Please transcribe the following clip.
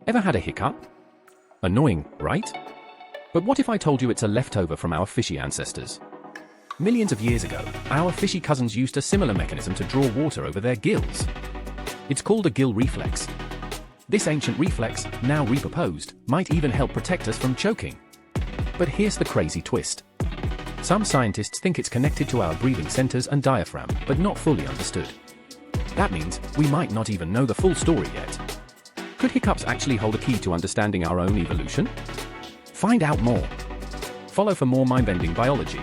Ever had a hiccup? Annoying, right? But what if I told you it's a leftover from our fishy ancestors? Millions of years ago, our fishy cousins used a similar mechanism to draw water over their gills. It's called a gill reflex. This ancient reflex, now repurposed, might even help protect us from choking. But here's the crazy twist. Some scientists think it's connected to our breathing centers and diaphragm, but not fully understood. That means we might not even know the full story yet. Could hiccups actually hold a key to understanding our own evolution? Find out more. Follow for more mind-bending biology.